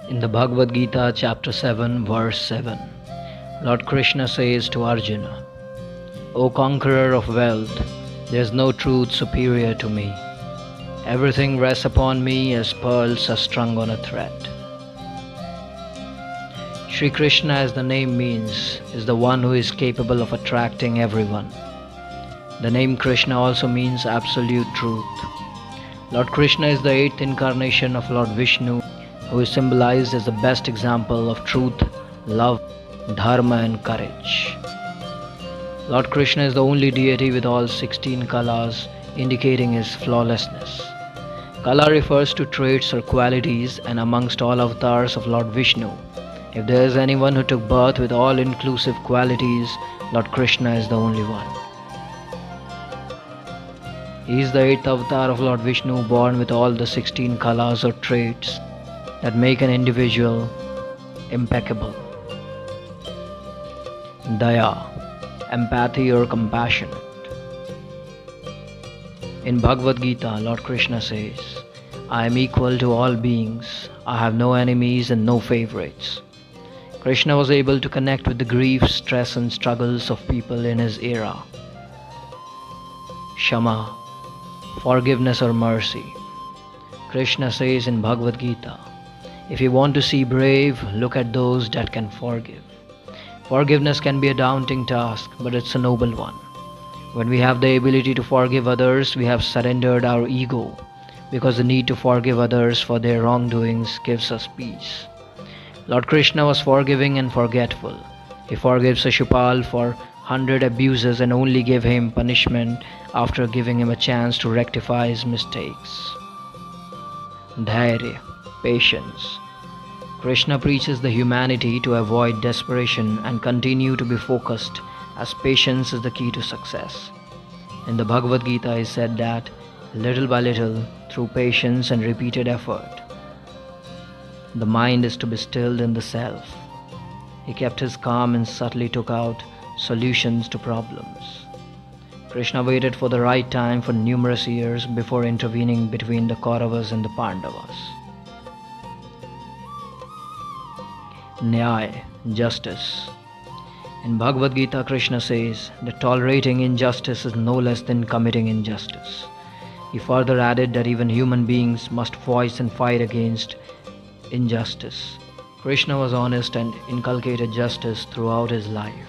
In the Bhagavad Gita, chapter 7, verse 7, Lord Krishna says to Arjuna, O conqueror of wealth, there is no truth superior to me. Everything rests upon me as pearls are strung on a thread. Shri Krishna, as the name means, is the one who is capable of attracting everyone. The name Krishna also means absolute truth. Lord Krishna is the eighth incarnation of Lord Vishnu, who is symbolized as the best example of truth, love, dharma and courage. Lord Krishna is the only deity with all 16 kalas, indicating his flawlessness. Kala refers to traits or qualities, and amongst all avatars of Lord Vishnu, if there is anyone who took birth with all-inclusive qualities, Lord Krishna is the only one. He is the eighth avatar of Lord Vishnu, born with all the 16 kalas or traits that make an individual impeccable. Daya, empathy or compassion. In Bhagavad Gita, Lord Krishna says, I am equal to all beings. I have no enemies and no favorites. Krishna was able to connect with the grief, stress and struggles of people in his era. Shama, forgiveness or mercy. Krishna says in Bhagavad Gita, if you want to see brave, look at those that can forgive. Forgiveness can be a daunting task, but it's a noble one. When we have the ability to forgive others, we have surrendered our ego, because the need to forgive others for their wrongdoings gives us peace. Lord Krishna was forgiving and forgetful. He forgives Shishupal for 100 abuses and only gave him punishment after giving him a chance to rectify his mistakes. Dhairya, patience. Krishna preaches the humanity to avoid desperation and continue to be focused, as patience is the key to success. In the Bhagavad Gita is said that little by little, through patience and repeated effort, the mind is to be stilled in the self. He kept his calm and subtly took out solutions to problems. Krishna waited for the right time for numerous years before intervening between the Kauravas and the Pandavas. Nyaya, justice. In Bhagavad Gita, Krishna says that tolerating injustice is no less than committing injustice. He further added that even human beings must voice and fight against injustice. Krishna was honest and inculcated justice throughout his life.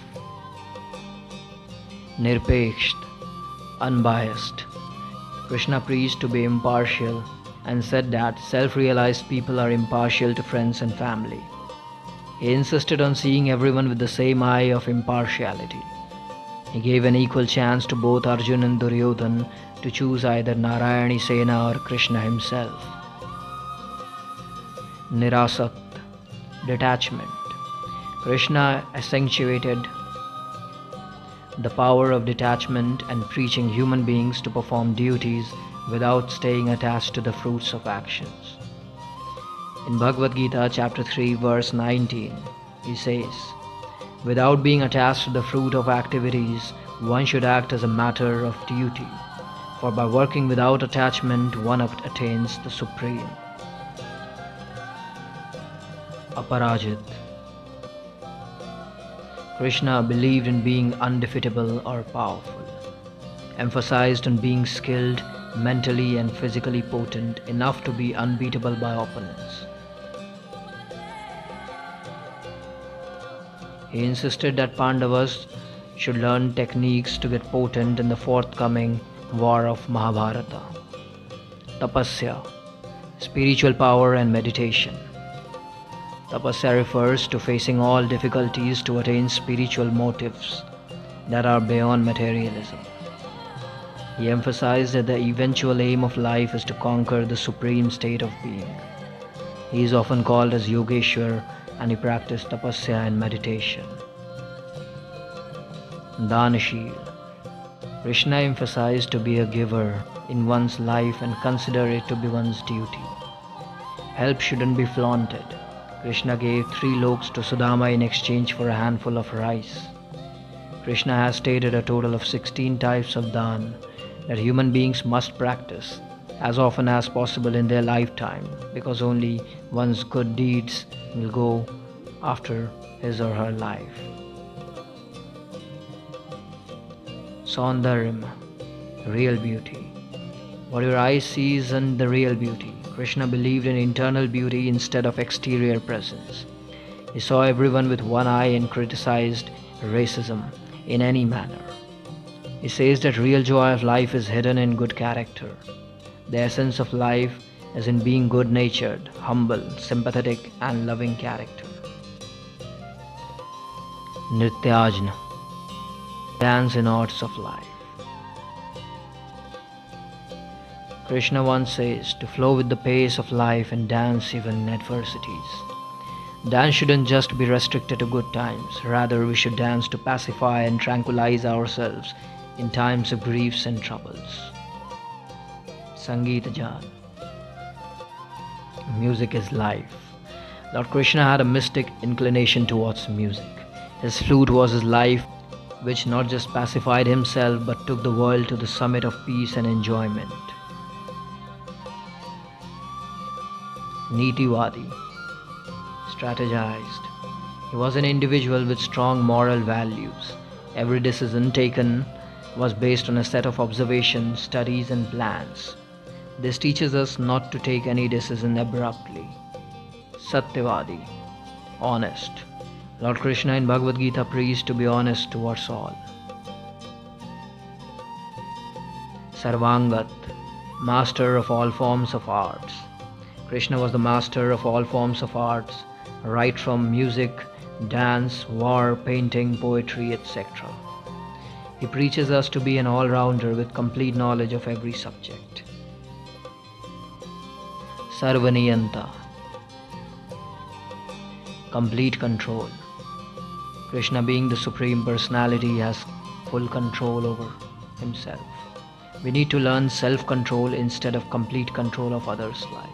Nirpeksht, unbiased. Krishna preached to be impartial and said that self-realized people are impartial to friends and family. He insisted on seeing everyone with the same eye of impartiality. He gave an equal chance to both Arjuna and Duryodhana to choose either Narayani Sena or Krishna himself. Nirasakt, detachment. Krishna accentuated the power of detachment and preaching human beings to perform duties without staying attached to the fruits of actions. In Bhagavad Gita chapter 3 verse 19, he says, without being attached to the fruit of activities, one should act as a matter of duty, for by working without attachment one attains the supreme. Aparajit. Krishna believed in being undefeatable or powerful, emphasized on being skilled, mentally and physically potent enough to be unbeatable by opponents. He insisted that Pandavas should learn techniques to get potent in the forthcoming war of Mahabharata. Tapasya, spiritual power and meditation. Tapasya refers to facing all difficulties to attain spiritual motives that are beyond materialism. He emphasized that the eventual aim of life is to conquer the supreme state of being. He is often called as Yogeshwar, and he practiced tapasya and meditation. Danashil. Krishna emphasized to be a giver in one's life and consider it to be one's duty. Help shouldn't be flaunted. Krishna gave 3 loks to Sudama in exchange for a handful of rice. Krishna has stated a total of 16 types of dhan that human beings must practice as often as possible in their lifetime, because only one's good deeds will go after his or her life. Saundaryam, real beauty. What your eyes see isn't the real beauty. Krishna believed in internal beauty instead of exterior presence. He saw everyone with one eye and criticized racism in any manner. He says that real joy of life is hidden in good character. The essence of life is in being good-natured, humble, sympathetic and loving character. Nrityajna, dance in arts of life. Krishna once says to flow with the pace of life and dance even in adversities. Dance shouldn't just be restricted to good times, rather we should dance to pacify and tranquilize ourselves in times of griefs and troubles. Sangeet Jan, music is life. Lord Krishna had a mystic inclination towards music. His flute was his life, which not just pacified himself but took the world to the summit of peace and enjoyment. Nitivadi, strategized. He was an individual with strong moral values. Every decision taken was based on a set of observations, studies and plans. This teaches us not to take any decision abruptly. Satyavadi, honest. Lord Krishna in Bhagavad Gita preached to be honest towards all. Sarvangat, master of all forms of arts. Krishna was the master of all forms of arts, right from music, dance, war, painting, poetry, etc. He preaches us to be an all-rounder with complete knowledge of every subject. Sarvaniyanta, complete control. Krishna, being the Supreme Personality, has full control over himself. We need to learn self-control instead of complete control of others' life.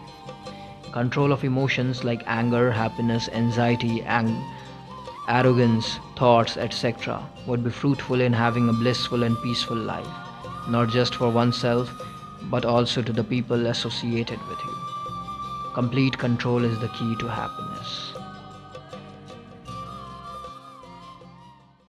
Control of emotions like anger, happiness, anxiety, arrogance, thoughts, etc. would be fruitful in having a blissful and peaceful life, not just for oneself, but also to the people associated with you. Complete control is the key to happiness.